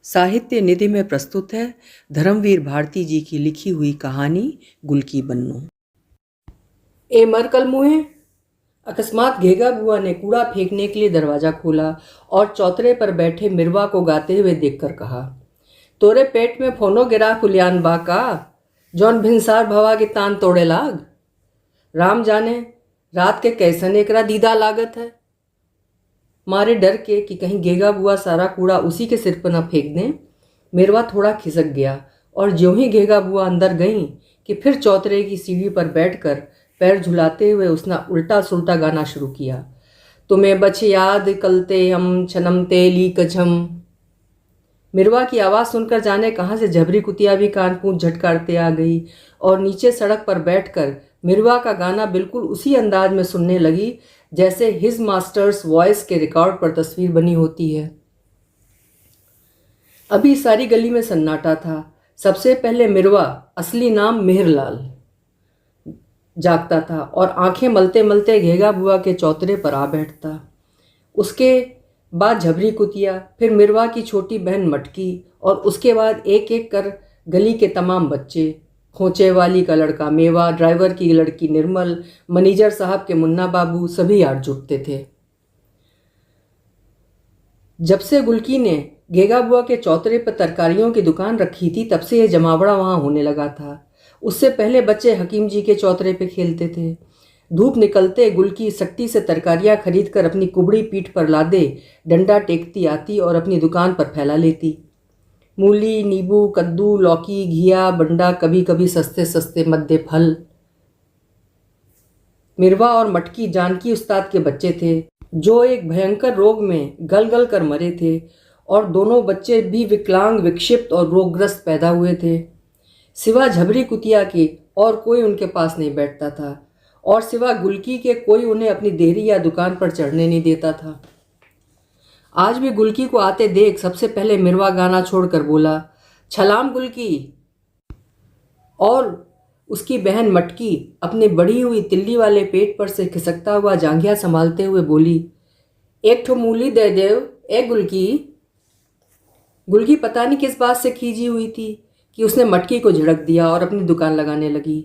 साहित्य निधि में प्रस्तुत है धर्मवीर भारती जी की लिखी हुई कहानी गुलकी बन्नू। ए मरकल मुँहे, अकस्मात घेगा बुआ ने कूड़ा फेंकने के लिए दरवाजा खोला और चौतरे पर बैठे मिरवा को गाते हुए देखकर कहा, तोरे पेट में फोनो गिरा फुलियान बा का, जौन भिनसार भवा के तान तोड़े लाग। राम जाने रात के कैसन एकरा दीदा लागत है। मारे डर के कि कहीं गेगा बुआ सारा कूड़ा उसी के सिर पर न फेंक दें, मिरवा थोड़ा खिसक गया और ज्यों ही गेगा बुआ अंदर गईं कि फिर चौतरे की सीढ़ी पर बैठकर पैर झुलाते हुए उसने उल्टा सुल्टा गाना शुरू किया। तुम्हें बछ याद कलते हम छनम तेली कछम। मिरवा की आवाज़ सुनकर जाने कहाँ से झबरी कुतिया भी कान पूंछ झटकारते आ गई और नीचे सड़क पर बैठकर मिरवा का गाना बिल्कुल उसी अंदाज में सुनने लगी जैसे हिज मास्टर्स वॉइस के रिकॉर्ड पर तस्वीर बनी होती है। अभी सारी गली में सन्नाटा था। सबसे पहले मिरवा, असली नाम मेहरलाल, जागता था और आंखें मलते मलते घेगा बुआ के चौतरे पर आ बैठता। उसके बाद झबरी कुतिया, फिर मिरवा की छोटी बहन मटकी और उसके बाद एक एक कर गली के तमाम बच्चे। खोचे वाली का लड़का मेवा, ड्राइवर की लड़की निर्मल, मैनेजर साहब के मुन्ना बाबू, सभी आठ जुटते थे। जब से गुलकी ने गेगा बुआ के चौतरे पर तरकारियों की दुकान रखी थी तब से यह जमावड़ा वहाँ होने लगा था। उससे पहले बच्चे हकीम जी के चौतरे पे खेलते थे। धूप निकलते गुलकी सट्टी से तरकारियाँ खरीद कर अपनी कुबड़ी पीठ पर लादे डंडा टेकती आती और अपनी दुकान पर फैला लेती। मूली, नींबू, कद्दू, लौकी, घिया, बंडा, कभी कभी सस्ते सस्ते मद्दे फल। मिरवा और मटकी जानकी उस्ताद के बच्चे थे जो एक भयंकर रोग में गल गल कर मरे थे और दोनों बच्चे भी विकलांग, विक्षिप्त और रोगग्रस्त पैदा हुए थे। सिवा झबरी कुतिया के और कोई उनके पास नहीं बैठता था और सिवा गुलकी के कोई उन्हें अपनी देहरी या दुकान पर चढ़ने नहीं देता था। आज भी गुलकी को आते देख सबसे पहले मिरवा गाना छोड़कर बोला, छलाम गुलकी। और उसकी बहन मटकी अपने बढ़ी हुई तिल्ली वाले पेट पर से खिसकता हुआ जांघिया संभालते हुए बोली, एक ठो मूली दे देव ए गुलकी। गुलकी पता नहीं किस बात से खींची हुई थी कि उसने मटकी को झिड़क दिया और अपनी दुकान लगाने लगी।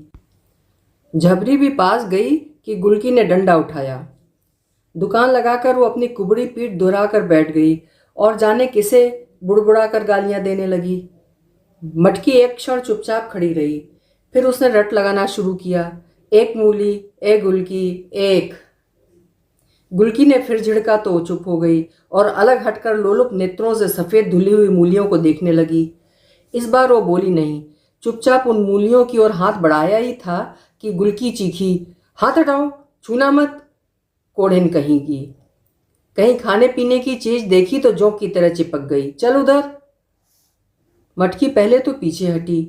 झबरी भी पास गई कि गुलकी ने डंडा उठाया। दुकान लगाकर वो अपनी कुबड़ी पीठ दोहरा कर बैठ गई और जाने किसे बुड़बुड़ा कर गालियां देने लगी। मटकी एक क्षण चुपचाप खड़ी रही, फिर उसने रट लगाना शुरू किया, एक मूली ए गुलकी एक। गुलकी ने फिर झिड़का तो चुप हो गई और अलग हटकर लोलुप नेत्रों से सफ़ेद धुली हुई मूलियों को देखने लगी। इस बार वो बोली नहीं, चुपचाप उन मूलियों की ओर हाथ बढ़ाया ही था कि गुलकी चीखी, हाथ हटाओ, छूना मत, कोढ़िन कहीं की। कहीं खाने पीने की चीज देखी तो जोंक की तरह चिपक गई, चल उधर। मटकी पहले तो पीछे हटी,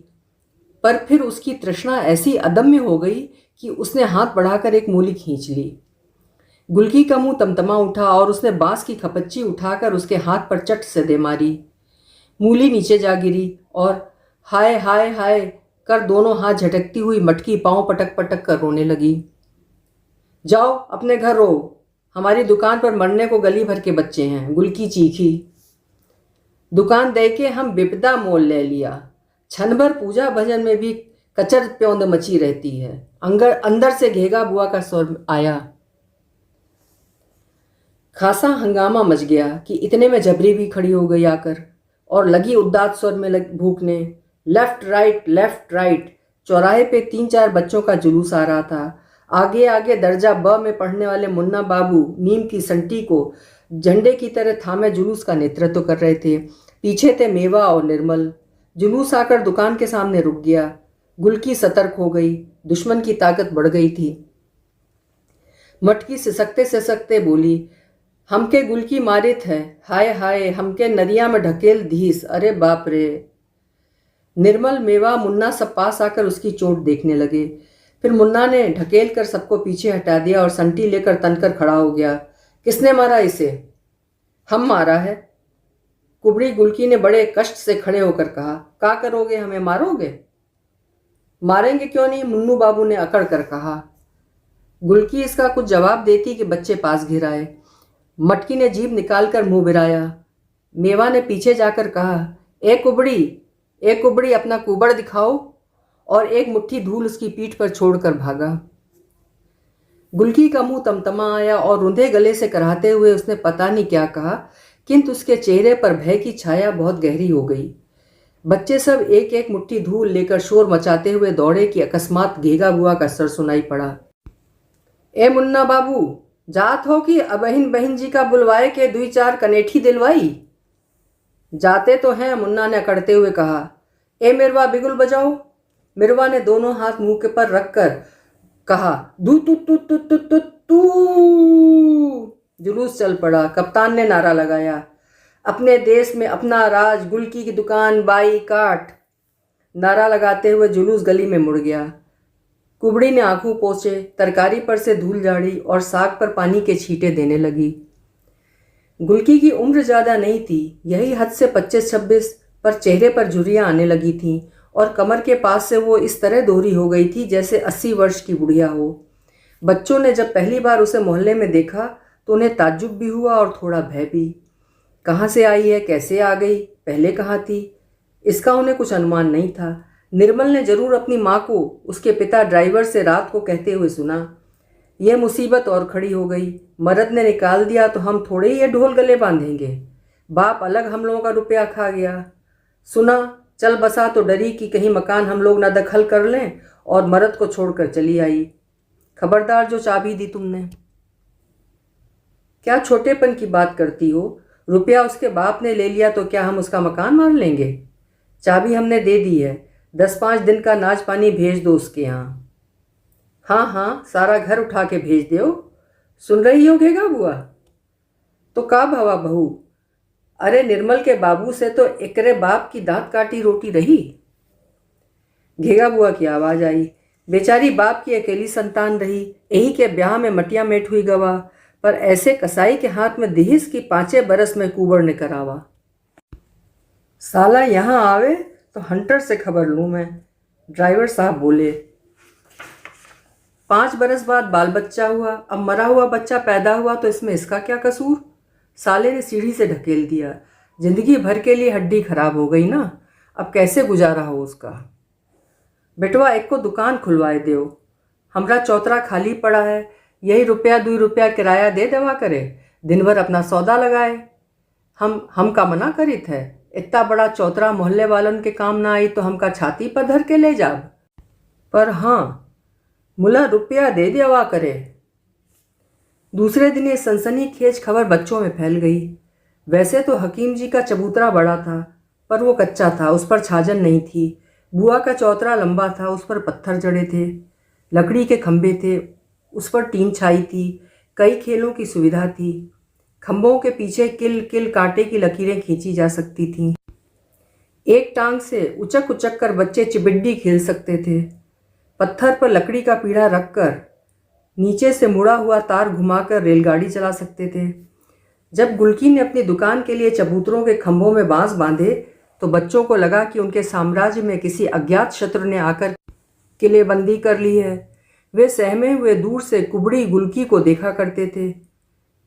पर फिर उसकी तृष्णा ऐसी अदम्य हो गई कि उसने हाथ बढ़ाकर एक मूली खींच ली। गुलकी का मुंह तमतमा उठा और उसने बांस की खपच्ची उठाकर उसके हाथ पर चट से दे मारी। मूली नीचे जा गिरी और हाय हाय हाय कर दोनों हाथ झटकती हुई मटकी पांव पटक पटक कर रोने लगी। जाओ अपने घर रो, हमारी दुकान पर मरने को गली भर के बच्चे हैं, गुलकी चीखी। दुकान दे के हम विपदा मोल ले लिया, क्षण भर पूजा भजन में भी कचर प्योंद मची रहती है। अंदर से घेगा बुआ का स्वर आया। खासा हंगामा मच गया कि इतने में झबरी भी खड़ी हो गई आकर और लगी उदात स्वर में भूखने, लेफ्ट राइट। चौराहे पे 3-4 बच्चों का जुलूस आ रहा था। आगे आगे दर्जा ब में पढ़ने वाले मुन्ना बाबू नीम की संटी को झंडे की तरह थामे जुलूस का नेतृत्व कर रहे थे। पीछे थे मेवा और निर्मल। जुलूस आकर दुकान के सामने रुक गया। गुलकी सतर्क हो गई, दुश्मन की ताकत बढ़ गई थी। मटकी सिसकते सिसकते बोली, हमके गुलकी मारित है, हाय हाय हमके नरिया में ढकेल धीस, अरे बाप रे। निर्मल, मेवा, मुन्ना सब पास आकर उसकी चोट देखने लगे। फिर मुन्ना ने ढकेल कर सबको पीछे हटा दिया और संटी लेकर तनकर खड़ा हो गया। किसने मारा इसे? हम मारा है। कुबड़ी गुलकी ने बड़े कष्ट से खड़े होकर कहा, क्या करोगे, हमें मारोगे? मारेंगे क्यों नहीं, मुन्नू बाबू ने अकड़ कर कहा। गुलकी इसका कुछ जवाब देती कि बच्चे पास घिर आए। मटकी ने जीभ निकालकर मुंह बिराया। मेवा ने पीछे जाकर कहा, ए कुबड़ी अपना कुबड़ दिखाओ, और एक मुट्ठी धूल उसकी पीठ पर छोड़कर भागा। गुलकी का मुंह तमतमा आया और रुंधे गले से कराहते हुए उसने पता नहीं क्या कहा, किंतु उसके चेहरे पर भय की छाया बहुत गहरी हो गई। बच्चे सब एक एक मुट्ठी धूल लेकर शोर मचाते हुए दौड़े कि अकस्मात घेगा बुआ का सर सुनाई पड़ा। ए मुन्ना बाबू, जात हो कि अबहिन बहन जी का बुलवाए के दुई चार कनेठी दिलवाई? जाते तो हैं, मुन्ना ने अकड़ते हुए कहा। ए मिरवा, बिगुल बजाओ। मिरवा ने दोनों हाथ मुंह के पर रखकर कहा, दू तू तू तू तू तू तू। जुलूस चल पड़ा। कप्तान ने नारा लगाया, अपने देश में अपना राज, गुलकी की दुकान बाई काट। नारा लगाते हुए जुलूस गली में मुड़ गया। कुबड़ी ने आंखों पोंछे, तरकारी पर से धूल झाड़ी और साग पर पानी के छींटे देने लगी। गुलकी की उम्र ज़्यादा नहीं थी, यही हद से 25-26, पर चेहरे पर झुर्रियाँ आने लगी थीं और कमर के पास से वो इस तरह दोहरी हो गई थी जैसे 80 वर्ष की बुढ़िया हो। बच्चों ने जब पहली बार उसे मोहल्ले में देखा तो उन्हें ताज्जुब भी हुआ और थोड़ा भय भी। कहाँ से आई है, कैसे आ गई, पहले कहाँ थी, इसका उन्हें कुछ अनुमान नहीं था। निर्मल ने जरूर अपनी माँ को उसके पिता ड्राइवर से रात को कहते हुए सुना, यह मुसीबत और खड़ी हो गई, मर्द ने निकाल दिया तो हम थोड़े ही ये ढोल गले बांधेंगे। बाप अलग हम लोगों का रुपया खा गया। सुना चल बसा तो डरी कि कहीं मकान हम लोग ना दखल कर लें, और मर्द को छोड़कर चली आई। खबरदार जो चाबी दी तुमने। क्या छोटेपन की बात करती हो? रुपया उसके बाप ने ले लिया तो क्या हम उसका मकान मार लेंगे? चाबी हमने दे दी है, 10-5 दिन का नाज पानी भेज दो उसके यहाँ। हाँ हाँ, सारा घर उठा के भेज दो। सुन रही हो घेगा बुआ? तो का भवा बहू? अरे निर्मल के बाबू से तो एकरे बाप की दांत काटी रोटी रही। घेगा बुआ की आवाज़ आई। बेचारी बाप की अकेली संतान रही, यही के ब्याह में मटिया मेट हुई गवा, पर ऐसे कसाई के हाथ में दिहिस की 5 बरस में कुबड़ ने करावा। साला यहाँ आवे तो हंटर से खबर लूँ मैं, ड्राइवर साहब बोले। 5 बरस बाद बाल बच्चा हुआ, अब मरा हुआ बच्चा पैदा हुआ तो इसमें इसका क्या कसूर? साले ने सीढ़ी से ढकेल दिया। जिंदगी भर के लिए हड्डी खराब हो गई ना, अब कैसे गुजारा हो उसका। बेटवा एक को दुकान खुलवाए दो, हमरा चौतरा खाली पड़ा है, यही रुपया 2 रुपया किराया दे देवा करे, दिन भर अपना सौदा लगाए। हम का मना करित है, इतना बड़ा चौतरा मोहल्ले वालन के काम ना आई तो हमका छाती पर धर के ले जाब। पर हाँ, मुला रुपया दे देवा करे। दूसरे दिन ये सनसनीखेज खबर बच्चों में फैल गई। वैसे तो हकीम जी का चबूतरा बड़ा था, पर वो कच्चा था, उस पर छाजन नहीं थी। बुआ का चौतरा लंबा था, उस पर पत्थर जड़े थे, लकड़ी के खंभे थे, उस पर टीन छाई थी, कई खेलों की सुविधा थी। खंभों के पीछे किल किल कांटे की लकीरें खींची जा सकती थीं। एक टांग से उचक उचक कर बच्चे चिबिड्डी खेल सकते थे। पत्थर पर लकड़ी का पीढ़ा रखकर नीचे से मुड़ा हुआ तार घुमाकर रेलगाड़ी चला सकते थे। जब गुलकी ने अपनी दुकान के लिए चबूतरों के खंभों में बांस बांधे तो बच्चों को लगा कि उनके साम्राज्य में किसी अज्ञात शत्रु ने आकर किलेबंदी कर ली है। वे सहमे हुए दूर से कुबड़ी गुलकी को देखा करते थे।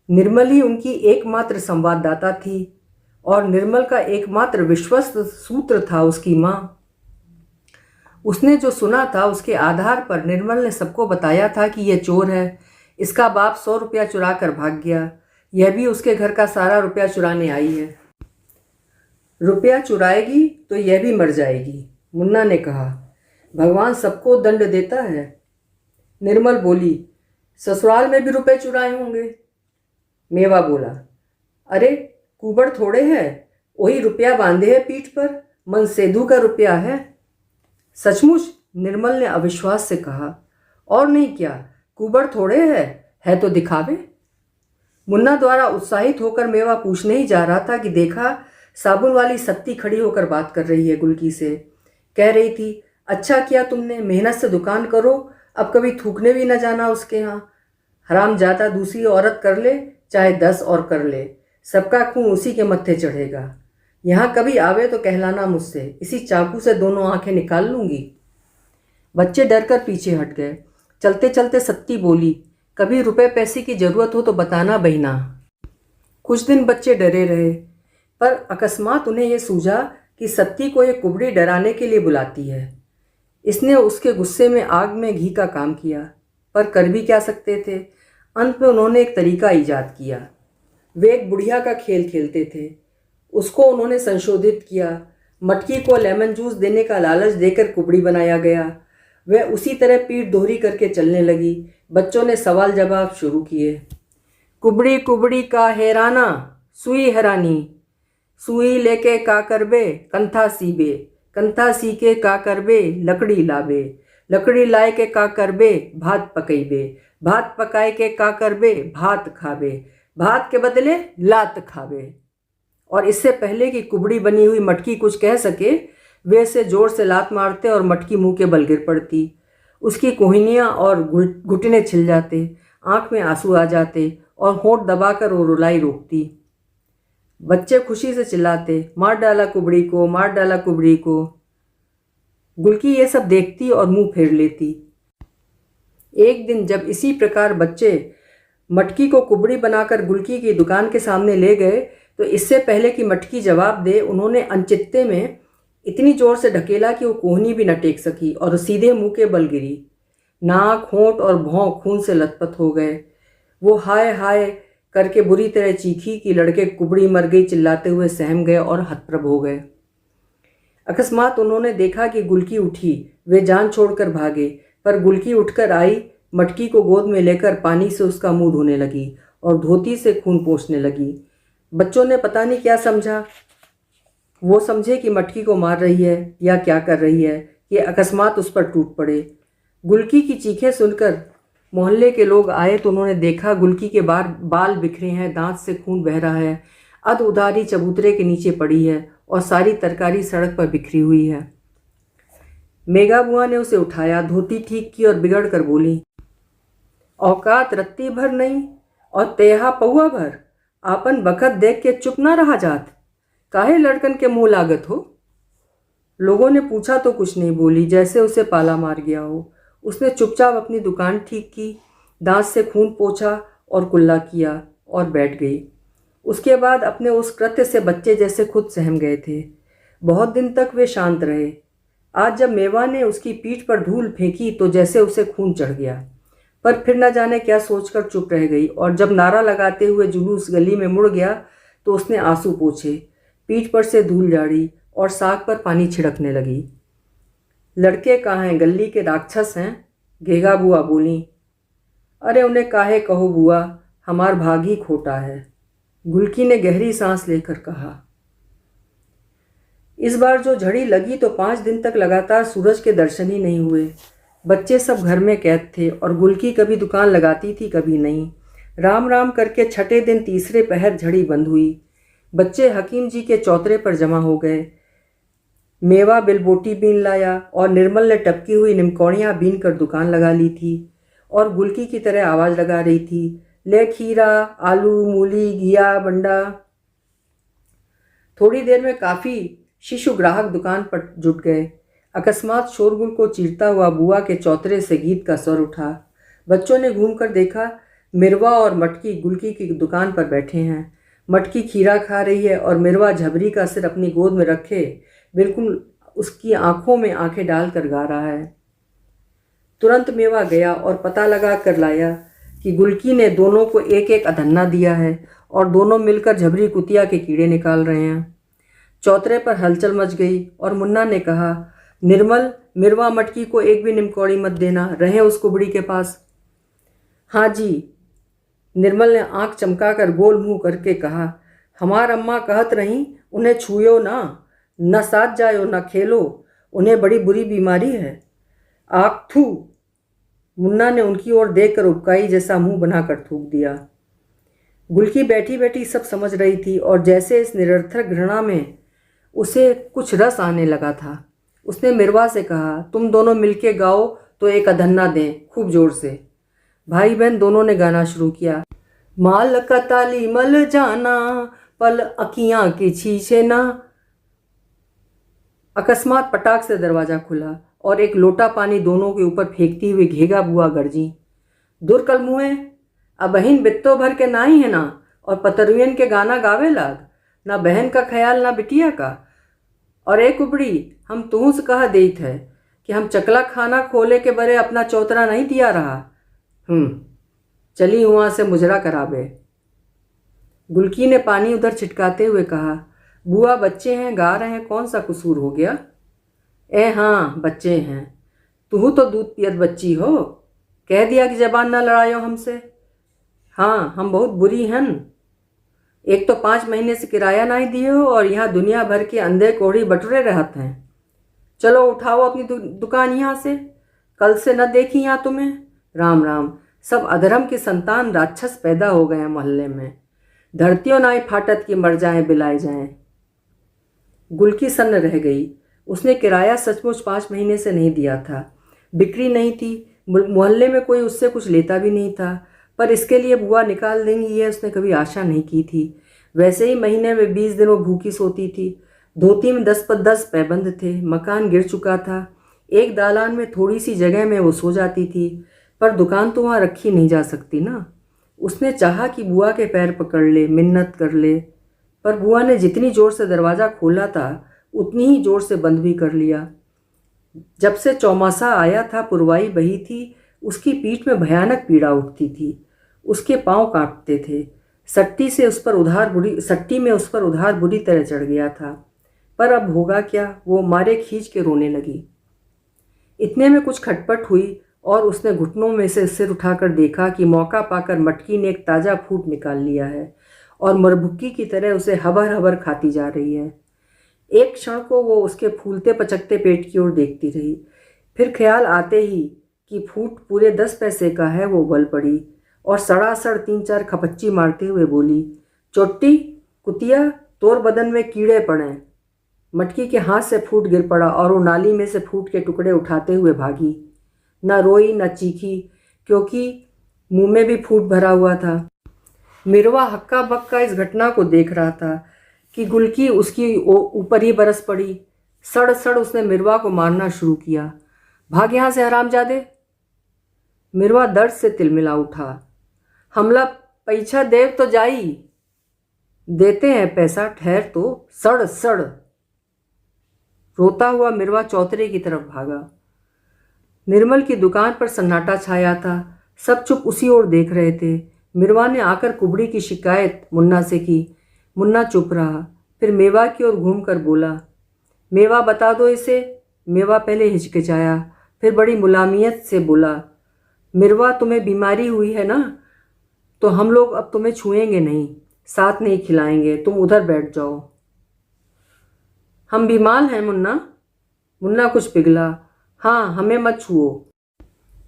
निर्मल ही उनकी एकमात्र संवाददाता थी और निर्मल का एकमात्र विश्वस्त सूत्र था उसकी माँ। उसने जो सुना था उसके आधार पर निर्मल ने सबको बताया था कि यह चोर है, इसका बाप 100 रुपया चुरा कर भाग गया, यह भी उसके घर का सारा रुपया चुराने आई है। रुपया चुराएगी तो यह भी मर जाएगी, मुन्ना ने कहा। भगवान सबको दंड देता है। निर्मल बोली, ससुराल में भी रुपए चुराए होंगे। मेवा बोला, अरे कुबड़ थोड़े है, वही रुपया बांधे है पीठ पर, मन सेधु का रुपया है। सचमुच? निर्मल ने अविश्वास से कहा। और नहीं क्या, कुबड़ थोड़े है तो दिखावे। मुन्ना द्वारा उत्साहित होकर मेवा पूछने ही जा रहा था कि देखा साबुन वाली सत्ती खड़ी होकर बात कर रही है गुलकी से। कह रही थी, अच्छा किया तुमने, मेहनत से दुकान करो, अब कभी थूकने भी न जाना उसके यहाँ। हरामजादा दूसरी औरत कर ले चाहे 10 और कर ले, सबका खून उसी के मत्थे चढ़ेगा। यहाँ कभी आवे तो कहलाना मुझसे, इसी चाकू से दोनों आंखें निकाल लूँगी। बच्चे डर कर पीछे हट गए। चलते चलते सत्ती बोली, कभी रुपए पैसे की ज़रूरत हो तो बताना बहिना। कुछ दिन बच्चे डरे रहे, पर अकस्मात उन्हें यह सूझा कि सत्ती को ये कुबड़ी डराने के लिए बुलाती है। इसने उसके गुस्से में आग में घी का काम किया, पर कर भी क्या सकते थे। अंत में उन्होंने एक तरीका ईजाद किया। वे एक बुढ़िया का खेल खेलते थे। उसको उन्होंने संशोधित किया। मटकी को लेमन जूस देने का लालच देकर कुबड़ी बनाया गया। वह उसी तरह पीठ दोहरी करके चलने लगी। बच्चों ने सवाल जवाब शुरू किए। कुबड़ी कुबड़ी का हैराना, सुई हैरानी, सुई लेके का करबे, कंथा सीबे, कंथा सी के का करबे, लकड़ी लाबे, लकड़ी लाए के का करबे, भात पकैबे, भात पकाए के का करबे, भात खाबे, भात के बदले लात खाबे। और इससे पहले कि कुबड़ी बनी हुई मटकी कुछ कह सके, वे उसे जोर से लात मारते और मटकी मुंह के बल गिर पड़ती। उसकी कोहनियाँ और घुटने छिल जाते, आंख में आंसू आ जाते और होंठ दबाकर वो रुलाई रोकती। बच्चे खुशी से चिल्लाते, मार डाला कुबड़ी को, मार डाला कुबड़ी को। गुलकी ये सब देखती और मुंह फेर लेती। एक दिन जब इसी प्रकार बच्चे मटकी को कुबड़ी बनाकर गुलकी की दुकान के सामने ले गए, तो इससे पहले कि मटकी जवाब दे, उन्होंने अनचित्ते में इतनी जोर से ढकेला कि वो कोहनी भी न टेक सकी और सीधे मुंह के बल गिरी। नाक, होंठ और भौं खून से लथपथ हो गए। वो हाय हाय करके बुरी तरह चीखी कि लड़के कुबड़ी मर गई चिल्लाते हुए सहम गए और हतप्रभ हो गए। अकस्मात उन्होंने देखा कि गुलकी उठी। वे जान छोड़कर भागे, पर गुलकी उठकर आई, मटकी को गोद में लेकर पानी से उसका मुंह धोने लगी और धोती से खून पोंछने लगी। बच्चों ने पता नहीं क्या समझा। वो समझे कि मटकी को मार रही है या क्या कर रही है कि अकस्मात उस पर टूट पड़े। गुलकी की चीखें सुनकर मोहल्ले के लोग आए तो उन्होंने देखा गुलकी के बाल बिखरे हैं, दांत से खून बह रहा है, अध उधारी चबूतरे के नीचे पड़ी है और सारी तरकारी सड़क पर बिखरी हुई है। मेगा बुआ ने उसे उठाया, धोती ठीक की और बिगड़ कर बोली, औकात रत्ती भर नहीं और तेहा पौआ भर, आपन बखत देख के चुप ना रहा जात, काहे लड़कन के मुंह लागत हो। लोगों ने पूछा तो कुछ नहीं बोली, जैसे उसे पाला मार गया हो। उसने चुपचाप अपनी दुकान ठीक की, दांत से खून पोंछा और कुल्ला किया और बैठ गई। उसके बाद अपने उस कृत्य से बच्चे जैसे खुद सहम गए थे। बहुत दिन तक वे शांत रहे। आज जब मेवा ने उसकी पीठ पर धूल फेंकी तो जैसे उसे खून चढ़ गया, पर फिर न जाने क्या सोचकर चुप रह गई। और जब नारा लगाते हुए जुलूस गली में मुड़ गया तो उसने आंसू पोंछे, पीठ पर से धूल झाड़ी और साग पर पानी छिड़कने लगी। लड़के कहाँ हैं, गली के राक्षस हैं, घेगा बुआ बोली। अरे उन्हें काहे कहो बुआ, हमार भाग ही खोटा है, गुलकी ने गहरी सांस लेकर कहा। इस बार जो झड़ी लगी तो 5 दिन तक लगातार सूरज के दर्शन ही नहीं हुए। बच्चे सब घर में कैद थे और गुलकी कभी दुकान लगाती थी कभी नहीं। राम राम करके छठे दिन तीसरे पहर झड़ी बंद हुई। बच्चे हकीम जी के चौतरे पर जमा हो गए। मेवा बिलबोटी बीन लाया और निर्मल ने टपकी हुई निमकौड़ियाँ बीन कर दुकान लगा ली थी और गुलकी की तरह आवाज़ लगा रही थी, ले खीरा, आलू, मूली, घिया, बंडा। थोड़ी देर में काफ़ी शिशु ग्राहक दुकान पर जुट गए। अकस्मात शोरगुल को चीरता हुआ बुआ के चौतरे से गीत का स्वर उठा। बच्चों ने घूमकर देखा, मिरवा और मटकी गुलकी की दुकान पर बैठे हैं। मटकी खीरा खा रही है और मिरवा झबरी का सिर अपनी गोद में रखे बिल्कुल उसकी आंखों में आंखें डालकर गा रहा है। तुरंत मेवा गया और पता लगा कर लाया कि गुलकी ने दोनों को एक एक अधन्ना दिया है और दोनों मिलकर झबरी कुतिया के कीड़े निकाल रहे हैं। चौतरे पर हलचल मच गई और मुन्ना ने कहा, निर्मल, मिरवा मटकी को एक भी निमकौड़ी मत देना, रहे उस कुबड़ी के पास। हाँ जी, निर्मल ने आंख चमकाकर गोल मुंह करके कहा, हमार अम्मा कहत रही उन्हें छूयो ना, न साथ जायो न खेलो, उन्हें बड़ी बुरी बीमारी है। आख थू। मुन्ना ने उनकी ओर देखकर उपकाई जैसा मुंह बनाकर थूक दिया। गुलकी बैठी बैठी सब समझ रही थी और जैसे इस निरर्थक घृणा में उसे कुछ रस आने लगा था। उसने मिरवा से कहा, तुम दोनों मिलके गाओ तो एक अधन्ना दें, खूब जोर से। भाई बहन दोनों ने गाना शुरू किया। माल कताली मल जाना, पल अखियां की छीछे ना। अकस्मात पटाख से दरवाज़ा खुला और एक लोटा पानी दोनों के ऊपर फेंकती हुई घेगा बुआ गर्जी, दूर कल मुँहे, अब बहन बित्तो भर के ना ही है ना, और पतरुयन के गाना गावे लाग, ना बहन का ख्याल ना बिटिया का, और एक कुबड़ी हम तू से कहा देत है कि हम चकला खाना खोले के बरे अपना चौतरा नहीं दिया रहा। चली वहाँ से मुजरा कराबे। गुलकी ने पानी उधर छिटकाते हुए कहा, बुआ बच्चे हैं, गा रहे हैं, कौन सा कसूर हो गया? हाँ बच्चे हैं, तू तो दूध पियत बच्ची हो, कह दिया कि जबान ना लड़ायो हमसे। हाँ हम बहुत बुरी हैं, एक तो 5 महीने से किराया नहीं दिए हो और यहाँ दुनिया भर के अंधे कोढ़ी बटुरे रहते हैं। चलो उठाओ अपनी दुकान यहाँ से, कल से न देखी यहाँ तुम्हें। राम राम, सब अधर्म के संतान राक्षस पैदा हो गए हैं मोहल्ले में, धरतियों नाई फाटत की मर जाएं बिलाए जाएं। गुलकी सन्न रह गई। उसने किराया सचमुच 5 महीने से नहीं दिया था, बिक्री नहीं थी, मोहल्ले में कोई उससे कुछ लेता भी नहीं था, पर इसके लिए बुआ निकाल देंगी ये उसने कभी आशा नहीं की थी। वैसे ही महीने में 20 दिन वो भूखी सोती थी। धोती में 10 पर 10 पैबंद थे, मकान गिर चुका था, एक दालान में थोड़ी सी जगह में वो सो जाती थी, पर दुकान तो वहाँ रखी नहीं जा सकती ना। उसने चाहा कि बुआ के पैर पकड़ ले, मिन्नत कर ले, पर बुआ ने जितनी ज़ोर से दरवाज़ा खोला था उतनी ही ज़ोर से बंद भी कर लिया। जब से चौमासा आया था, पुरवाई बही थी, उसकी पीठ में भयानक पीड़ा उठती थी, उसके पांव कांपते थे, सट्टी में उस पर उधार बुरी तरह चढ़ गया था। पर अब होगा क्या, वो मारे खींच के रोने लगी। इतने में कुछ खटपट हुई और उसने घुटनों में से सिर उठाकर देखा कि मौका पाकर मटकी ने एक ताज़ा फूट निकाल लिया है और मरभुक्की की तरह उसे हबर हबर खाती जा रही है। एक क्षण को वो उसके फूलते पचकते पेट की ओर देखती रही, फिर ख्याल आते ही कि फूट पूरे 10 पैसे का है, वो बल पड़ी और सड़ासड़ 3-4 खपच्ची मारते हुए बोली, चोट्टी कुतिया, तोर बदन में कीड़े पड़े। मटकी के हाथ से फूट गिर पड़ा और वो नाली में से फूट के टुकड़े उठाते हुए भागी। न रोई न चीखी, क्योंकि मुंह में भी फूट भरा हुआ था। मिरवा हक्का बक्का इस घटना को देख रहा था कि गुलकी उसकी ऊपर ही बरस पड़ी। सड़ सड़ उसने मिरवा को मारना शुरू किया। भाग यहाँ से हरामजादे। मिरवा दर्द से तिलमिला उठा। हमला पैसा देव तो जाई। देते हैं पैसा, ठहर तो। सड़ सड़। रोता हुआ मिरवा चौतरे की तरफ भागा। निर्मल की दुकान पर सन्नाटा छाया था, सब चुप उसी ओर देख रहे थे। मिरवा ने आकर कुबड़ी की शिकायत मुन्ना से की। मुन्ना चुप रहा, फिर मेवा की ओर घूमकर बोला, मेवा बता दो इसे। मेवा पहले हिचकिचाया, फिर बड़ी मुलामियत से बोला, मिरवा तुम्हें बीमारी हुई है ना, तो हम लोग अब तुम्हें छुएंगे नहीं, साथ नहीं खिलाएंगे, तुम उधर बैठ जाओ। हम बीमार हैं मुन्ना। मुन्ना कुछ पिघला। हाँ हमें मत छुओ।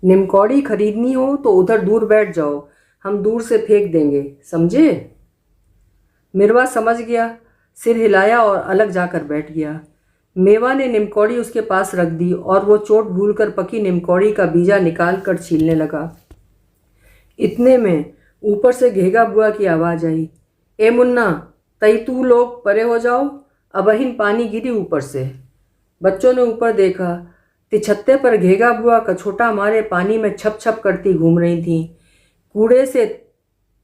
निमकौड़ी खरीदनी हो तो उधर दूर बैठ जाओ, हम दूर से फेंक देंगे, समझे? मिरवा समझ गया, सिर हिलाया और अलग जाकर बैठ गया। मेवा ने निमकौड़ी उसके पास रख दी और वो चोट भूलकर पकी निमकौड़ी का बीजा निकाल कर छीलने लगा। इतने में ऊपर से घेगा बुआ की आवाज़ आई, ए मुन्ना, तई तू लोग परे हो जाओ, अबहिन पानी गिरी ऊपर से। बच्चों ने ऊपर देखा, तिछत्ते पर घेगा बुआ कछोटा मारे पानी में छप छप करती घूम रही थी। कूड़े से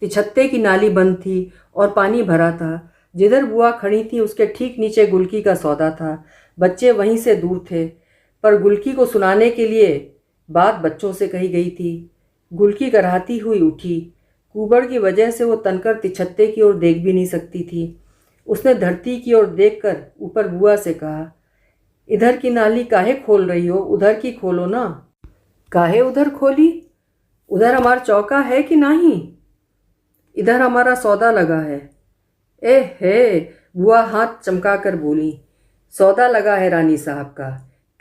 तिछत्ते की नाली बंद थी और पानी भरा था। जिधर बुआ खड़ी थी उसके ठीक नीचे गुलकी का सौदा था। बच्चे वहीं से दूर थे, पर गुलकी को सुनाने के लिए बात बच्चों से कही गई थी। गुलकी कराहती हुई उठी। कुबड़ की वजह से वो तनकर तिछत्ते की ओर देख भी नहीं सकती थी। उसने धरती की ओर देखकर ऊपर बुआ से कहा, इधर की नाली काहे खोल रही हो, उधर की खोलो ना। काहे उधर खोली? उधर हमारा चौका है कि नहीं? इधर हमारा सौदा लगा है। ए हे, बुआ हाथ चमका कर बोली, सौदा लगा है रानी साहब का,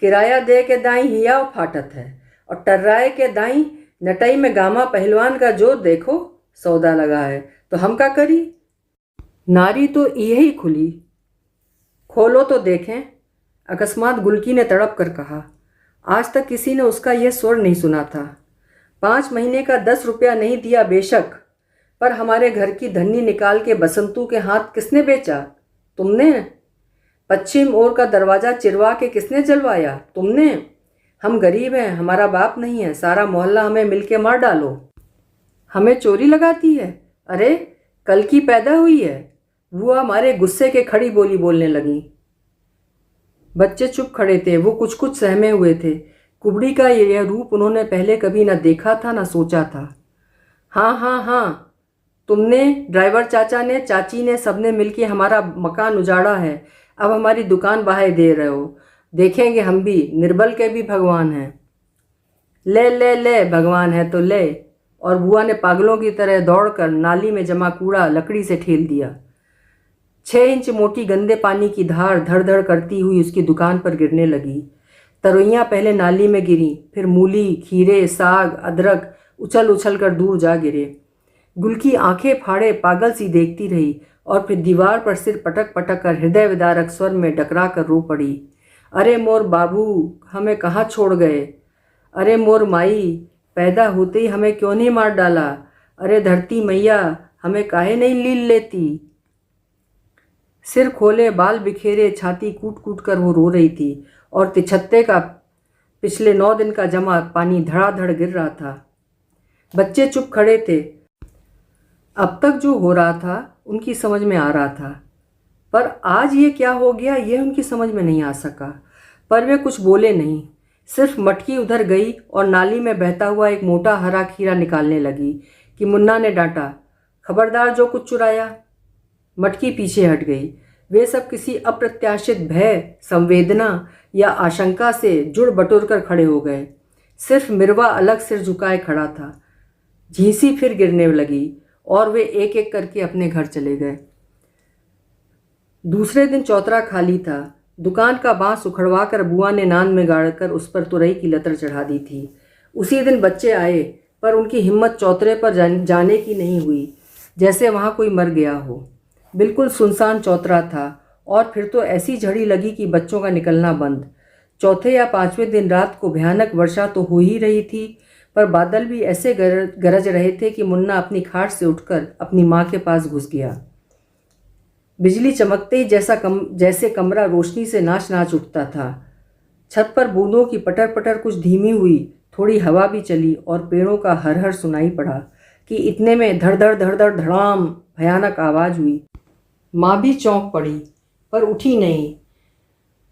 किराया दे के दाई हिया फाटत है और टर्राए के दाई नटई में गामा पहलवान का जो देखो सौदा लगा है, तो हम का करी? नारी तो यही खुली, खोलो तो देखें। अकस्मात गुलकी ने तड़प कर कहा। आज तक किसी ने उसका यह स्वर नहीं सुना था। 5 महीने का 10 रुपया नहीं दिया बेशक, पर हमारे घर की धन्नी निकाल के बसंतू के हाथ किसने बेचा? तुमने। पश्चिम ओर का दरवाज़ा चिरवा के किसने जलवाया? तुमने। हम गरीब हैं, हमारा बाप नहीं है, सारा मोहल्ला हमें मिल के मार डालो। हमें चोरी लगाती है? अरे कल की पैदा हुई है। बुआ हमारे गुस्से के खड़ी बोली बोलने लगी। बच्चे चुप खड़े थे। वो कुछ कुछ सहमे हुए थे। कुबड़ी का यह रूप उन्होंने पहले कभी न देखा था, न सोचा था। हाँ हाँ हाँ, तुमने, ड्राइवर चाचा ने, चाची ने, सबने मिलके हमारा मकान उजाड़ा है। अब हमारी दुकान बहाए दे रहे हो। देखेंगे हम भी, निर्बल के भी भगवान हैं। ले ले ले, भगवान है तो ले। और बुआ ने पागलों की तरह दौड़कर नाली में जमा कूड़ा लकड़ी से ठेल दिया। 6 इंच मोटी गंदे पानी की धार धड़ धड़ करती हुई उसकी दुकान पर गिरने लगी। तरोइयाँ पहले नाली में गिरी, फिर मूली, खीरे, साग, अदरक उछल उछल कर दूर जा गिरे। गुलकी आंखें फाड़े पागल सी देखती रही और फिर दीवार पर सिर पटक पटक कर हृदय विदारक स्वर में डकरा कर रो पड़ी। अरे मोर बाबू, हमें कहाँ छोड़ गए? अरे मोर माई, पैदा होते ही हमें क्यों नहीं मार डाला? अरे धरती मैया, हमें काहे नहीं लील लेती? सिर खोले, बाल बिखेरे, छाती कूट कूट कर वो रो रही थी और तिछत्ते का पिछले 9 दिन का जमा पानी धड़ाधड़ गिर रहा था। बच्चे चुप खड़े थे। अब तक जो हो रहा था उनकी समझ में आ रहा था, पर आज ये क्या हो गया ये उनकी समझ में नहीं आ सका। पर वे कुछ बोले नहीं, सिर्फ मटकी उधर गई और नाली में बहता हुआ एक मोटा हरा खीरा निकालने लगी कि मुन्ना ने डांटा, खबरदार जो कुछ चुराया। मटकी पीछे हट गई। वे सब किसी अप्रत्याशित भय, संवेदना या आशंका से जुड़ बटोर कर खड़े हो गए। सिर्फ मिरवा अलग सिर झुकाए खड़ा था। झींसी फिर गिरने लगी और वे एक एक करके अपने घर चले गए। दूसरे दिन चौतरा खाली था। दुकान का बांस उखड़वा कर बुआ ने नान में गाड़कर उस पर तुरई की लतर चढ़ा दी थी। उसी दिन बच्चे आए, पर उनकी हिम्मत चौतरे पर जाने की नहीं हुई, जैसे वहाँ कोई मर गया हो। बिल्कुल सुनसान चौतरा था और फिर तो ऐसी झड़ी लगी कि बच्चों का निकलना बंद। चौथे या 5वें दिन रात को भयानक वर्षा तो हो ही रही थी, पर बादल भी ऐसे गरज रहे थे कि मुन्ना अपनी खाट से उठकर अपनी माँ के पास घुस गया। बिजली चमकते ही जैसे कमरा रोशनी से नाच नाच उठता था। छत पर बूंदों की पटर पटर कुछ धीमी हुई, थोड़ी हवा भी चली और पेड़ों का हर हर सुनाई पड़ा कि इतने में धड़ धड़ धड़ धड़ धड़ाम भयानक आवाज़ हुई। माँ भी चौंक पड़ी, पर उठी नहीं।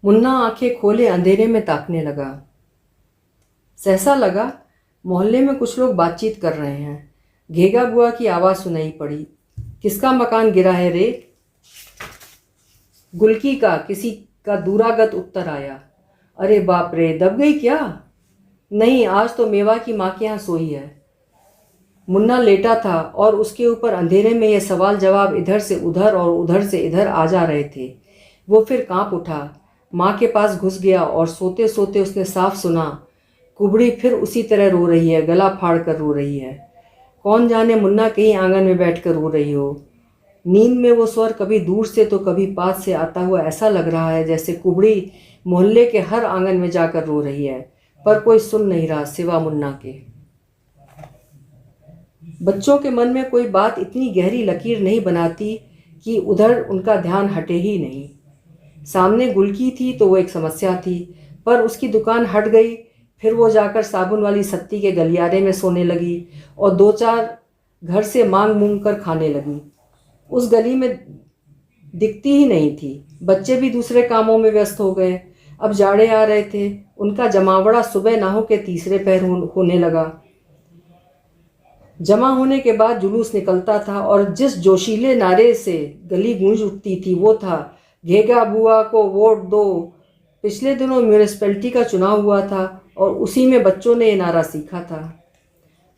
मुन्ना आंखें खोले अंधेरे में ताकने लगा। सहसा लगा मोहल्ले में कुछ लोग बातचीत कर रहे हैं। घेगा बुआ की आवाज़ सुनाई पड़ी, किसका मकान गिरा है रे? गुलकी का, किसी का दूरागत उत्तर आया। अरे बाप रे, दब गई क्या? नहीं, आज तो मेवा की माँ के यहाँ सोई है। मुन्ना लेटा था और उसके ऊपर अंधेरे में ये सवाल जवाब इधर से उधर और उधर से इधर आ जा रहे थे। वो फिर कांप उठा, माँ के पास घुस गया और सोते सोते उसने साफ सुना, कुबड़ी फिर उसी तरह रो रही है, गला फाड़ कर रो रही है। कौन जाने मुन्ना कहीं आंगन में बैठ कर रो रही हो। नींद में वो स्वर कभी दूर से तो कभी पास से आता हुआ ऐसा लग रहा है जैसे कुबड़ी मोहल्ले के हर आंगन में जाकर रो रही है, पर कोई सुन नहीं रहा सिवा मुन्ना के। बच्चों के मन में कोई बात इतनी गहरी लकीर नहीं बनाती कि उधर उनका ध्यान हटे ही नहीं। सामने गुलकी थी तो वो एक समस्या थी, पर उसकी दुकान हट गई। फिर वो जाकर साबुन वाली सत्ती के गलियारे में सोने लगी और 2-4 घर से मांग मूंग कर खाने लगी। उस गली में दिखती ही नहीं थी। बच्चे भी दूसरे कामों में व्यस्त हो गए। अब जाड़े आ रहे थे। उनका जमावड़ा सुबह ना हो के तीसरे पहर होने लगा। जमा होने के बाद जुलूस निकलता था और जिस जोशीले नारे से गली गूंज उठती थी वो था, घेगा बुआ को वोट दो। पिछले दिनों म्यूनिसिपैलिटी का चुनाव हुआ था और उसी में बच्चों ने ये नारा सीखा था।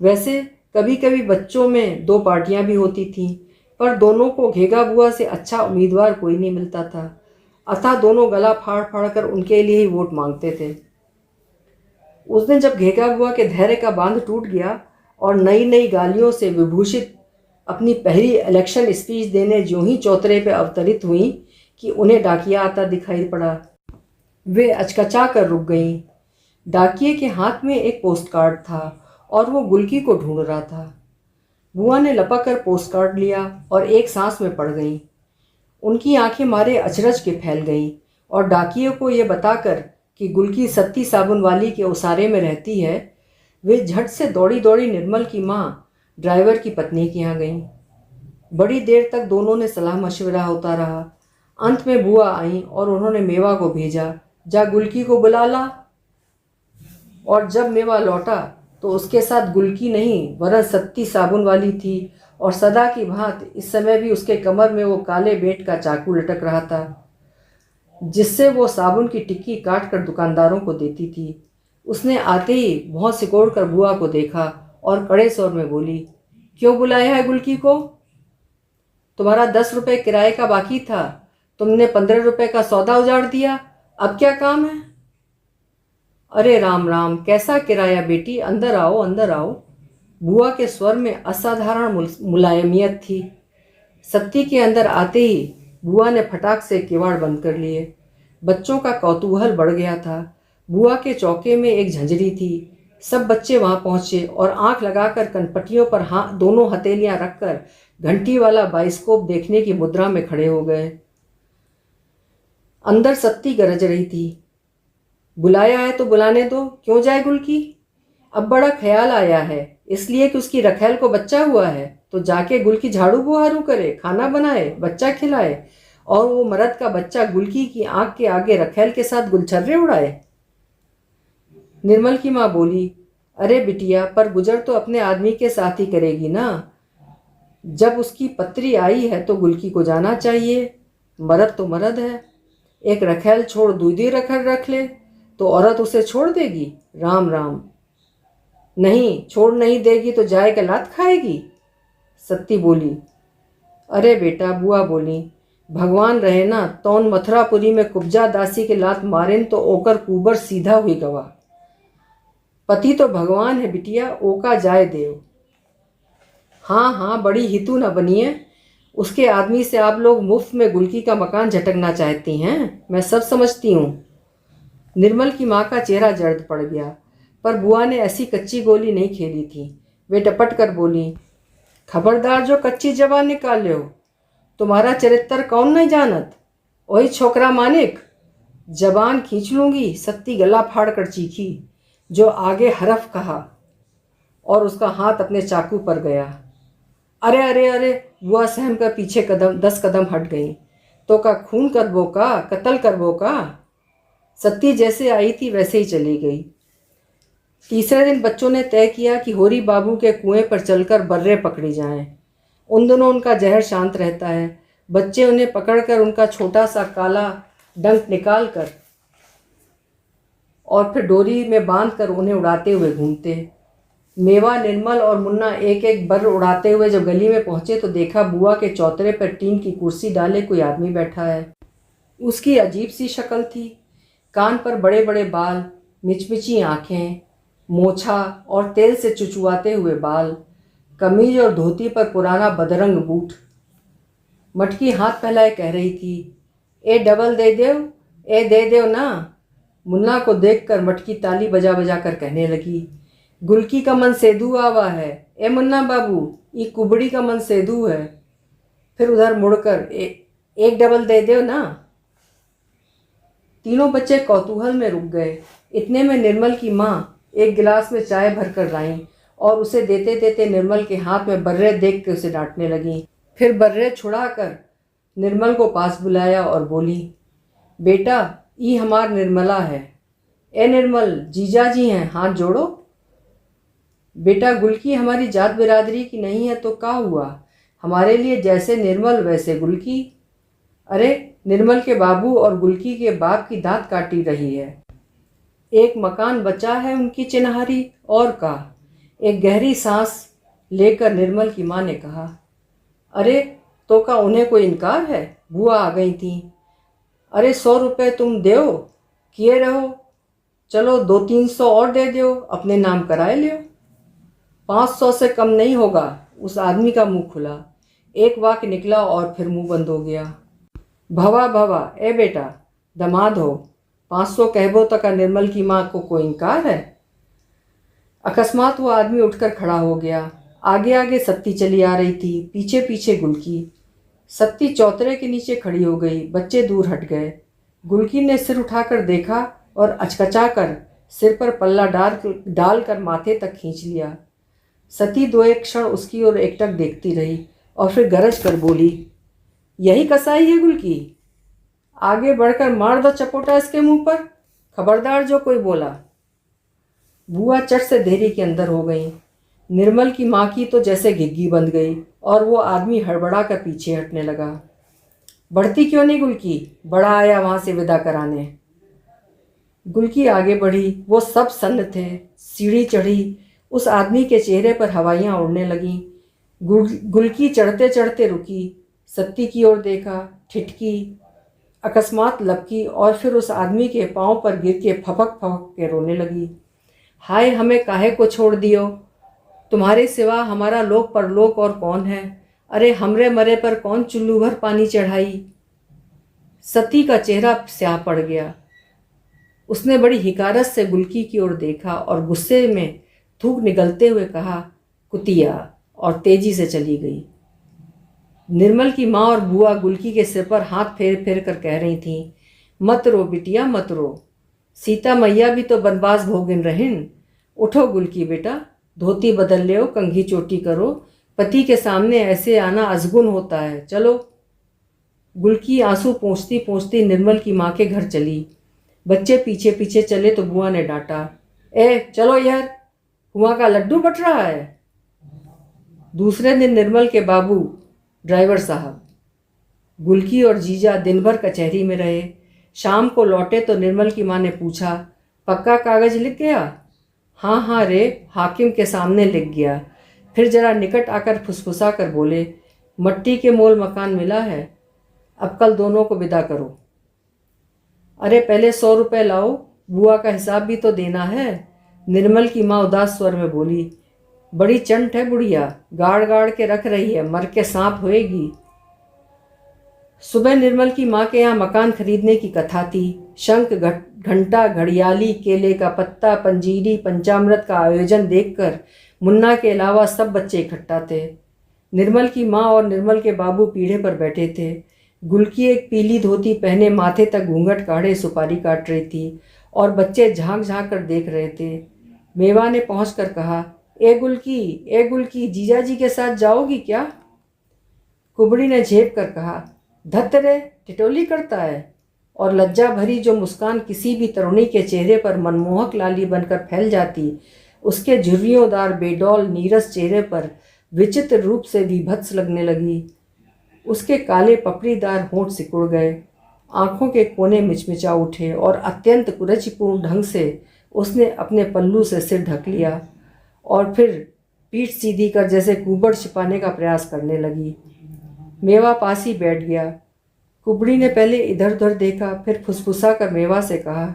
वैसे कभी कभी बच्चों में 2 पार्टियां भी होती थीं, पर दोनों को घेगा बुआ से अच्छा उम्मीदवार कोई नहीं मिलता था, अतः दोनों गला फाड़ फाड़ कर उनके लिए ही वोट मांगते थे। उस दिन जब घेगा बुआ के धैर्य का बांध टूट गया और नई नई गालियों से विभूषित अपनी पहली इलेक्शन स्पीच देने ज्यों ही चौतरे पे अवतरित हुई कि उन्हें डाकिया आता दिखाई पड़ा। वे अचकचा कर रुक गईं। डाकिये के हाथ में एक पोस्ट कार्ड था और वो गुलकी को ढूंढ रहा था। बुआ ने लपक कर पोस्ट कार्ड लिया और एक सांस में पड़ गईं। उनकी आंखें मारे अचरज के फैल गईं और डाकिये को ये बताकर कि गुलकी सत्ती साबुन वाली के उसारे में रहती है, वे झट से दौड़ी दौड़ी निर्मल की माँ ड्राइवर की पत्नी के यहाँ गईं। बड़ी देर तक दोनों ने सलाह मशवरा होता रहा। अंत में बुआ आईं और उन्होंने मेवा को भेजा जा गुलकी को बुला ला। और जब मेवा लौटा तो उसके साथ गुलकी नहीं वरन सत्ती साबुन वाली थी, और सदा की भांति इस समय भी उसके कमर में वो काले बेट का चाकू लटक रहा था, जिससे वो साबुन की टिक्की काट कर दुकानदारों को देती थी। उसने आते ही भौं सिकोड़ कर बुआ को देखा और कड़े स्वर में बोली, क्यों बुलाया है गुलकी को? तुम्हारा 10 रुपये किराए का बाकी था, तुमने 15 रुपये का सौदा उजाड़ दिया, अब क्या काम है? अरे राम राम, कैसा किराया बेटी, अंदर आओ अंदर आओ। बुआ के स्वर में असाधारण मुलायमियत थी। सत्ती के अंदर आते ही बुआ ने फटाक से किवाड़ बंद कर लिए। बच्चों का कौतूहल बढ़ गया था। बुआ के चौके में एक झंझरी थी। सब बच्चे वहां पहुंचे और आंख लगाकर कनपटियों पर दोनों हथेलियां रखकर घंटी वाला बाइस्कोप देखने की मुद्रा में खड़े हो गए। अंदर सत्ती गरज रही थी, बुलाया है तो बुलाने दो, क्यों जाए गुलकी? अब बड़ा ख्याल आया है, इसलिए कि उसकी रखैल को बच्चा हुआ है, तो जाके गुलकी झाड़ू बुहारू करे, खाना बनाए, बच्चा खिलाए, और वो मर्द का बच्चा गुलकी की आंख के आगे रखैल के साथ गुलछर्रे उड़ाए। निर्मल की माँ बोली, अरे बिटिया, पर गुजर तो अपने आदमी के साथ ही करेगी ना। जब उसकी पत्री आई है तो गुलकी को जाना चाहिए। मर्द तो मर्द है, एक रखैल छोड़ दूधी रखल रख ले तो औरत उसे छोड़ देगी? राम राम। नहीं, छोड़ नहीं देगी तो जाए के लात खाएगी। सत्ती बोली, अरे बेटा, बुआ बोली, भगवान रहे ना, तौन मथुरापुरी में कुब्जा दासी के लात मारेन तो ओकर कुबर सीधा हुई गवा। पति तो भगवान है बिटिया, ओका जाए देव। हाँ हाँ, बड़ी हितू न बनिए, उसके आदमी से आप लोग मुफ्त में गुलकी का मकान झटकना चाहती हैं, मैं सब समझती हूँ। निर्मल की माँ का चेहरा जर्द पड़ गया, पर बुआ ने ऐसी कच्ची गोली नहीं खेली थी। वे टपट कर बोली, खबरदार जो कच्ची जबान निकाले हो, तुम्हारा चरित्र कौन नहीं जानत? वही छोकरा मानिक, जबान खींच लूंगी। सत्ती गला फाड़ कर चीखी। जो आगे हरफ कहा और उसका हाथ अपने चाकू पर गया। अरे अरे अरे, बुआ सहम कर पीछे 10 कदम हट गई। तो का खून करबो का, कत्ल करबो का? सत्ती जैसे आई थी वैसे ही चली गई। तीसरे दिन बच्चों ने तय किया कि होरी बाबू के कुएं पर चलकर बर्रे पकड़ी जाएं। उन दिनों उनका जहर शांत रहता है। बच्चे उन्हें पकड़कर उनका छोटा सा काला डंक निकाल कर और फिर डोरी में बांधकर उन्हें उड़ाते हुए घूमते। मेवा, निर्मल और मुन्ना एक एक बर्र उड़ाते हुए जब गली में पहुंचे तो देखा बुआ के चौतरे पर टीन की कुर्सी डाले कोई आदमी बैठा है। उसकी अजीब सी शक्ल थी, कान पर बड़े बड़े बाल, मिचमिची आंखें, मोछा और तेल से चुचुआते हुए बाल, कमीज और धोती पर पुराना बदरंग बूट। मटकी हाथ फैलाए कह रही थी, ए डबल दे देव, ए दे देव ना। मुन्ना को देखकर मटकी ताली बजा बजा कर कहने लगी, गुलकी का मन सेधू आवा है, ए मुन्ना बाबू, ये कुबड़ी का मन सेधू है। फिर उधर मुड़कर एक डबल दे देव ना। तीनों बच्चे कौतूहल में रुक गए। इतने में निर्मल की माँ एक गिलास में चाय भरकर लाईं और उसे देते देते निर्मल के हाथ में बर्रे देख के उसे डांटने लगी। फिर बर्रे छुड़ाकर निर्मल को पास बुलाया और बोली, बेटा, ये हमार निर्मला है। ए निर्मल, जीजा जी हैं, हाथ जोड़ो। बेटा, गुलकी हमारी जात बिरादरी की नहीं है तो क्या हुआ, हमारे लिए जैसे निर्मल वैसे गुलकी। अरे, निर्मल के बाबू और गुलकी के बाप की दांत काटी रही है। एक मकान बचा है उनकी चिन्हारी, और का। एक गहरी सांस लेकर निर्मल की माँ ने कहा, अरे तो का उन्हें कोई इनकार है? बुआ आ गई थी। अरे 100 रुपये तुम देओ किए रहो, चलो 200-300 और दे दो, अपने नाम कराए लियो। 500 से कम नहीं होगा। उस आदमी का मुंह खुला, एक वाक्य निकला और फिर मुंह बंद हो गया। भवा भवा, ए बेटा, दमाद हो, 500 कहबो तक का निर्मल की माँ को कोई इनकार है? अकस्मात वो आदमी उठकर खड़ा हो गया। आगे आगे सत्ती चली आ रही थी, पीछे पीछे गुलकी। सत्ती चौतरे के नीचे खड़ी हो गई, बच्चे दूर हट गए। गुलकी ने सिर उठाकर देखा और अचकचाकर सिर पर पल्ला डालकर माथे तक खींच लिया। सती 2-1 क्षण उसकी ओर एकटक देखती रही और फिर गरज कर बोली, यही कसाई है गुलकी? आगे बढ़कर मार दो चपोटा इसके मुंह पर। खबरदार जो कोई बोला। बुआ चट से देहरी के अंदर हो गई। निर्मल की माँ की तो जैसे घिग्गी बंध गई और वो आदमी हड़बड़ा कर पीछे हटने लगा। बढ़ती क्यों नहीं गुलकी? बड़ा आया वहाँ से विदा कराने। गुलकी आगे बढ़ी। वो सब सन्न थे। सीढ़ी चढ़ी। उस आदमी के चेहरे पर हवाइयाँ उड़ने लगीं। गुलकी चढ़ते चढ़ते रुकी, सत्ती की ओर देखा, ठिठकी, अकस्मात लपकी और फिर उस आदमी के पाँव पर गिर के फपक फपक के रोने लगी। हाय, हमें काहे को छोड़ दियो? तुम्हारे सिवा हमारा लोक परलोक और कौन है? अरे हमरे मरे पर कौन चुल्लू भर पानी चढ़ाई? सती का चेहरा स्याह पड़ गया। उसने बड़ी हिकारत से गुलकी की ओर देखा और गुस्से में थूक निगलते हुए कहा, कुतिया, और तेजी से चली गई। निर्मल की माँ और बुआ गुलकी के सिर पर हाथ फेर फेर कर कह रही थीं, मत रो बिटिया, मत रो। सीता मैया भी तो बनवास भोगिन रहिन। उठो गुलकी बेटा, धोती बदल ले, कंघी चोटी करो। पति के सामने ऐसे आना अजगुन होता है। चलो। गुलकी आंसू पोंछती पोंछती निर्मल की माँ के घर चली। बच्चे पीछे पीछे चले तो बुआ ने डांटा, ए चलो यार, कुआं का लड्डू बट रहा है। दूसरे दिन निर्मल के बाबू ड्राइवर साहब, गुलकी और जीजा दिन भर कचहरी में रहे। शाम को लौटे तो निर्मल की माँ ने पूछा, पक्का कागज लिख गया? हाँ हाँ रे, हाकिम के सामने लिख गया। फिर जरा निकट आकर फुसफुसा कर बोले, मट्टी के मोल मकान मिला है, अब कल दोनों को विदा करो। अरे पहले 100 रुपये लाओ, बुआ का हिसाब भी तो देना है। निर्मल की माँ उदास स्वर में बोली, बड़ी चंट है बुढ़िया, गाड़ गाड़ के रख रही है, मर के सांप होएगी। सुबह निर्मल की माँ के यहाँ मकान खरीदने की कथा थी। शंख, घंटा, घड़ियाली, केले का पत्ता, पंजीरी, पंचामृत का आयोजन देखकर मुन्ना के अलावा सब बच्चे इकट्ठा थे। निर्मल की माँ और निर्मल के बाबू पीढ़े पर बैठे थे। गुलकी एक पीली धोती पहने माथे तक घूंघट काढ़े सुपारी काट रही थी और बच्चे झांक झांक कर देख रहे थे। मेवा ने पहुंचकर कहा, ए गुलकी, जीजा जी के साथ जाओगी क्या? कुबड़ी ने झेप कर कहा, धत रे, टिटोली करता है। और लज्जा भरी जो मुस्कान किसी भी तरुणी के चेहरे पर मनमोहक लाली बनकर फैल जाती, उसके झुर्रियोंदार बेडौल नीरस चेहरे पर विचित्र रूप से विभत्स लगने लगी। उसके काले पपड़ीदार होंठ सिकुड़ गए, आंखों के कोने मिचमिचा उठे और अत्यंत कुरुचिपूर्ण ढंग से उसने अपने पल्लू से सिर ढक लिया और फिर पीठ सीधी कर जैसे कुबड़ छिपाने का प्रयास करने लगी। मेवा पास ही बैठ गया। कुबड़ी ने पहले इधर उधर देखा, फिर फुसफुसा कर मेवा से कहा,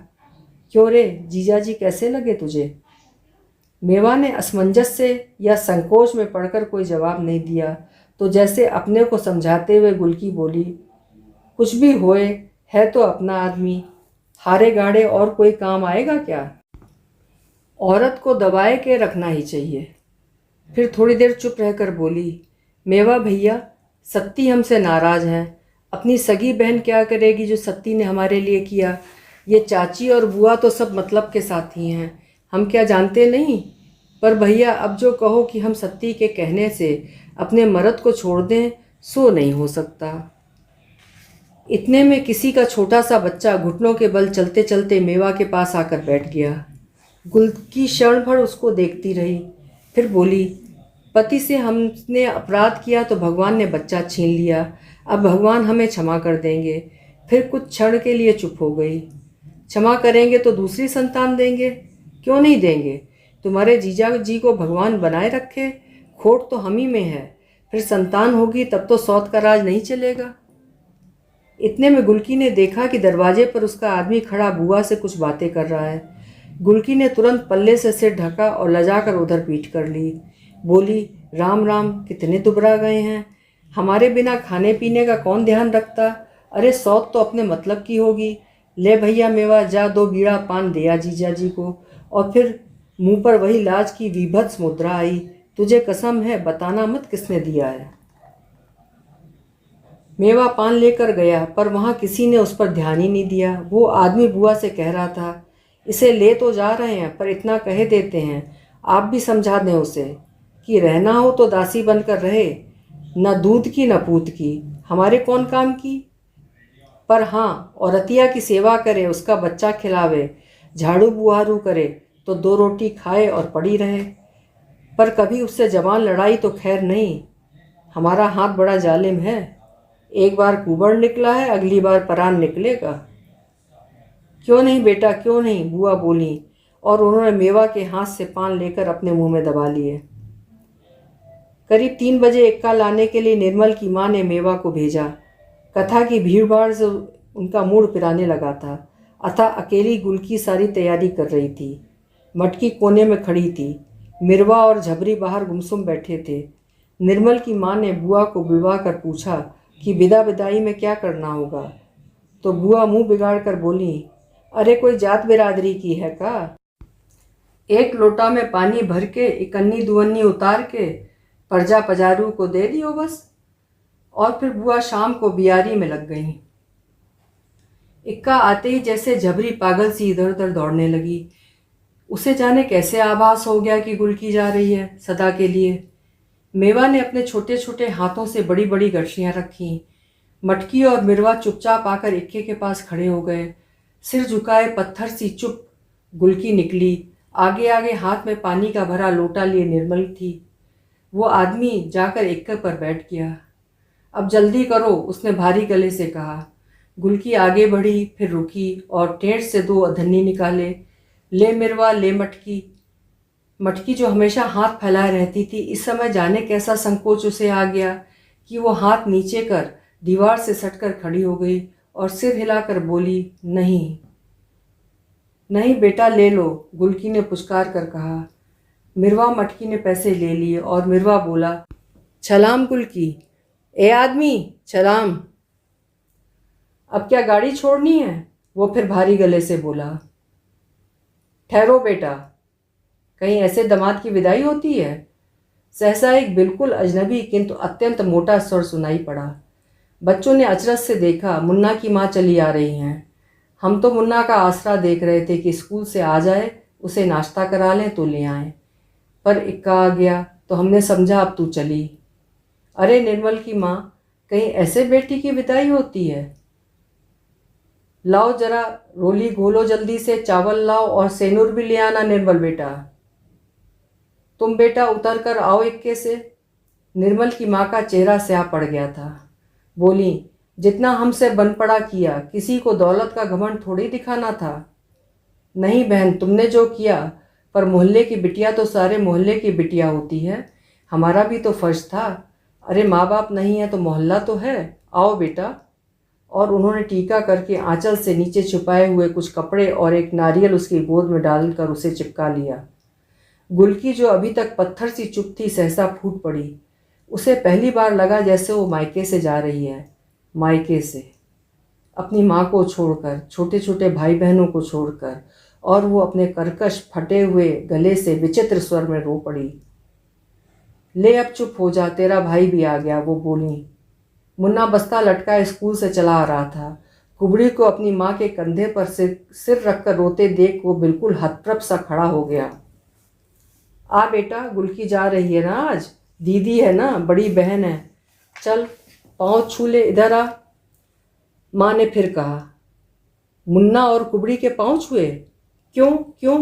क्यों रे, जीजाजी कैसे लगे तुझे? मेवा ने असमंजस से या संकोच में पड़कर कोई जवाब नहीं दिया, तो जैसे अपने को समझाते हुए गुलकी बोली, कुछ भी होए, है तो अपना आदमी, हारे गाड़े और कोई काम आएगा क्या? औरत को दबाए के रखना ही चाहिए। फिर थोड़ी देर चुप रहकर बोली, मेवा भैया, सत्ती हमसे नाराज़ हैं। अपनी सगी बहन क्या करेगी जो सत्ती ने हमारे लिए किया? ये चाची और बुआ तो सब मतलब के साथी हैं, हम क्या जानते नहीं? पर भैया, अब जो कहो कि हम सत्ती के कहने से अपने मर्द को छोड़ दें, सो नहीं हो सकता। इतने में किसी का छोटा सा बच्चा घुटनों के बल चलते चलते मेवा के पास आकर बैठ गया। गुलकी क्षण भर उसको देखती रही, फिर बोली, पति से हमने अपराध किया तो भगवान ने बच्चा छीन लिया, अब भगवान हमें क्षमा कर देंगे। फिर कुछ क्षण के लिए चुप हो गई। क्षमा करेंगे तो दूसरी संतान देंगे? क्यों नहीं देंगे? तुम्हारे जीजा जी को भगवान बनाए रखे, खोट तो हम ही में है। फिर संतान होगी तब तो सौत का राज नहीं चलेगा। इतने में गुलकी ने देखा कि दरवाजे पर उसका आदमी खड़ा बुआ से कुछ बातें कर रहा है। गुलकी ने तुरंत पल्ले से सिर ढका और लजाकर उधर पीठ कर ली। बोली, राम राम, कितने दुबरा गए हैं, हमारे बिना खाने पीने का कौन ध्यान रखता? अरे सौत तो अपने मतलब की होगी। ले भैया मेवा, जा 2 बीड़ा पान दिया जीजा जी को। और फिर मुंह पर वही लाज की विभत्स मुद्रा आई, तुझे कसम है, बताना मत किसने दिया है। मेवा पान लेकर गया, पर वहाँ किसी ने उस पर ध्यान ही नहीं दिया। वो आदमी बुआ से कह रहा था, इसे ले तो जा रहे हैं, पर इतना कह देते हैं, आप भी समझा दें उसे कि रहना हो तो दासी बनकर रहे, न दूध की न पूत की, हमारे कौन काम की। पर हाँ, औरतिया की सेवा करे, उसका बच्चा खिलावे, झाड़ू बुहारू करे तो 2 रोटी खाए और पड़ी रहे, पर कभी उससे जबान लड़ाई तो खैर नहीं। हमारा हाथ बड़ा जालिम है, एक बार कुबड़ निकला है, अगली बार परान निकलेगा। क्यों नहीं बेटा, क्यों नहीं, बुआ बोली, और उन्होंने मेवा के हाथ से पान लेकर अपने मुंह में दबा लिए। करीब 3 बजे इक्का लाने के लिए निर्मल की माँ ने मेवा को भेजा। कथा की भीड़भाड़ से उनका मूड पिराने लगा था, अतः अकेली गुलकी सारी तैयारी कर रही थी। मटकी कोने में खड़ी थी, मिरवा और झबरी बाहर गुमसुम बैठे थे। निर्मल की माँ ने बुआ को बुलवा कर पूछा कि विदा विदाई में क्या करना होगा, तो बुआ मुंह बिगाड़ कर बोली, अरे कोई जात बिरादरी की है का? एक लोटा में पानी भर के इकन्नी दुवन्नी उतार के परजा पजारू को दे दियो बस। और फिर बुआ शाम को बियारी में लग गई। इक्का आते ही जैसे झबरी पागल सी इधर उधर दौड़ने लगी। उसे जाने कैसे आभास हो गया कि गुलकी जा रही है सदा के लिए। मेवा ने अपने छोटे छोटे हाथों से बड़ी बड़ी गठरियाँ रखीं। मटकी और मिरवा चुपचाप आकर इक्के के पास खड़े हो गए। सिर झुकाए पत्थर सी चुप गुलकी निकली। आगे आगे हाथ में पानी का भरा लोटा लिए निर्मल थी। वो आदमी जाकर इक्के पर बैठ गया। अब जल्दी करो, उसने भारी गले से कहा। गुलकी आगे बढ़ी, फिर रुकी और टेढ़ से 2 अधन्नी निकाले। ले मिरवा, ले मटकी। मटकी जो हमेशा हाथ फैलाए रहती थी, इस समय जाने कैसा संकोच उसे आ गया कि वो हाथ नीचे कर दीवार से सटकर खड़ी हो गई और सिर हिलाकर बोली, नहीं नहीं बेटा, ले लो, गुलकी ने पुचकार कर कहा। मिरवा मटकी ने पैसे ले लिए और मिरवा बोला, छलाम गुलकी, ए आदमी छलाम। अब क्या गाड़ी छोड़नी है? वो फिर भारी गले से बोला। ठहरो बेटा, कहीं ऐसे दामाद की विदाई होती है? सहसा एक बिल्कुल अजनबी किंतु अत्यंत मोटा स्वर सुनाई पड़ा। बच्चों ने अचरज से देखा, मुन्ना की माँ चली आ रही हैं। हम तो मुन्ना का आसरा देख रहे थे कि स्कूल से आ जाए, उसे नाश्ता करा लें तो ले आएं, पर इक्का आ गया तो हमने समझा अब तू चली। अरे निर्मल की माँ, कहीं ऐसे बेटी की विदाई होती है? लाओ जरा रोली घोलो, जल्दी से चावल लाओ और सेनुर भी ले आना निर्मल बेटा। तुम बेटा उतर कर आओ इक्के से। निर्मल की माँ का चेहरा स्याह पड़ गया था। बोली, जितना हमसे बन पड़ा किया, किसी को दौलत का घमंड थोड़ी दिखाना था। नहीं बहन, तुमने जो किया, पर मोहल्ले की बिटिया तो सारे मोहल्ले की बिटिया होती है, हमारा भी तो फर्ज था। अरे माँ बाप नहीं है तो मोहल्ला तो है, आओ बेटा। और उन्होंने टीका करके आंचल से नीचे छुपाए हुए कुछ कपड़े और एक नारियल उसकी गोद में डालकर उसे चिपका लिया। गुलकी जो अभी तक पत्थर सी चुप थी, सहसा फूट पड़ी। उसे पहली बार लगा जैसे वो मायके से जा रही है, मायके से, अपनी माँ को छोड़कर, छोटे छोटे भाई बहनों को छोड़कर, और वो अपने कर्कश फटे हुए गले से विचित्र स्वर में रो पड़ी। ले अब चुप हो जा, तेरा भाई भी आ गया, वो बोली। मुन्ना बस्ता लटका स्कूल से चला आ रहा था। कुबड़ी को अपनी माँ के कंधे पर सिर रखकर रोते देख वो बिल्कुल हतप्रभ सा खड़ा हो गया। आ बेटा, गुलकी जा रही है ना आज, दीदी है ना, बड़ी बहन है, चल पाँव छू ले, इधर आ। माँ ने फिर कहा। मुन्ना और कुबड़ी के पाँव छुए? क्यों क्यों?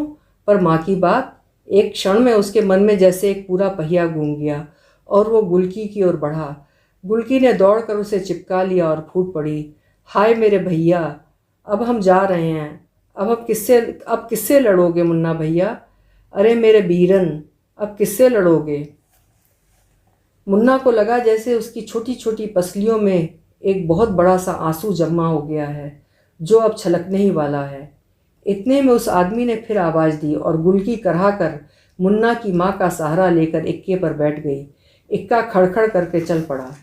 पर माँ की बात। एक क्षण में उसके मन में जैसे एक पूरा पहिया घूम गया और वो गुलकी की ओर बढ़ा। गुलकी ने दौड़कर उसे चिपका लिया और फूट पड़ी। हाय मेरे भैया, अब हम जा रहे हैं, अब किससे लड़ोगे मुन्ना भैया? अरे मेरे बीरन, अब किससे लड़ोगे? मुन्ना को लगा जैसे उसकी छोटी छोटी पसलियों में एक बहुत बड़ा सा आंसू जमा हो गया है, जो अब छलकने ही वाला है। इतने में उस आदमी ने फिर आवाज़ दी और गुलकी करहा कर मुन्ना की माँ का सहारा लेकर इक्के पर बैठ गई। इक्का खड़खड़ करके चल पड़ा।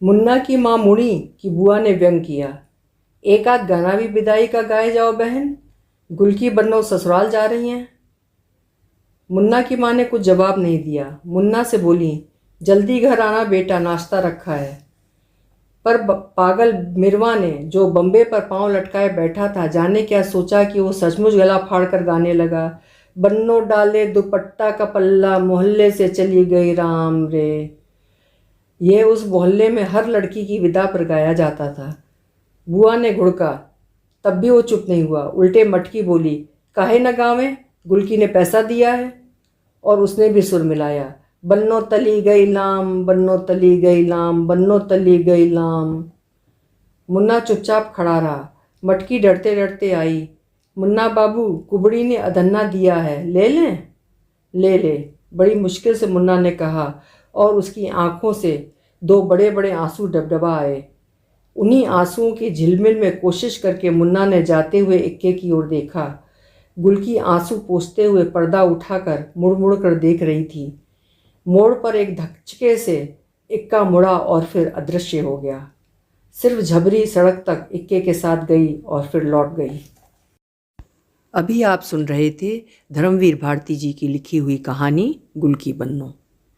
मुन्ना की माँ मुड़ी कि बुआ ने व्यंग किया, एक आध गाना भी विदाई का गाए जाओ बहन, गुलकी बन्नो ससुराल जा रही हैं। मुन्ना की माँ ने कुछ जवाब नहीं दिया। मुन्ना से बोली, जल्दी घर आना बेटा, नाश्ता रखा है। पर पागल मिरवा ने, जो बम्बे पर पांव लटकाए बैठा था, जाने क्या सोचा कि वो सचमुच गला फाड़कर गाने लगा, बन्नो डाले दुपट्टा का पल्ला, मोहल्ले से चली गई राम रे। ये उस मोहल्ले में हर लड़की की विदा पर गाया जाता था। बुआ ने घुड़का, तब भी वो चुप नहीं हुआ। उल्टे मटकी बोली, काहे न गावें, गुलकी ने पैसा दिया है। और उसने भी सुर मिलाया, बन्नो तली गई लाम, बन्नो तली गई लाम, बन्नो तली गई लाम। मुन्ना चुपचाप खड़ा रहा। मटकी डरते डरते आई। मुन्ना बाबू, कुबड़ी ने अधन्ना दिया है, ले लें? ले ले, बड़ी मुश्किल से मुन्ना ने कहा, और उसकी आंखों से दो बड़े बड़े आंसू डबडबा आए। उन्हीं आंसुओं की झिलमिल में कोशिश करके मुन्ना ने जाते हुए इक्के की ओर देखा। गुलकी आंसू पोंछते हुए पर्दा उठाकर मुड़ मुड़ कर देख रही थी। मोड़ पर एक धक्के से इक्का मुड़ा और फिर अदृश्य हो गया। सिर्फ झबरी सड़क तक इक्के के साथ गई और फिर लौट गई। अभी आप सुन रहे थे धर्मवीर भारती जी की लिखी हुई कहानी गुलकी बन्नो।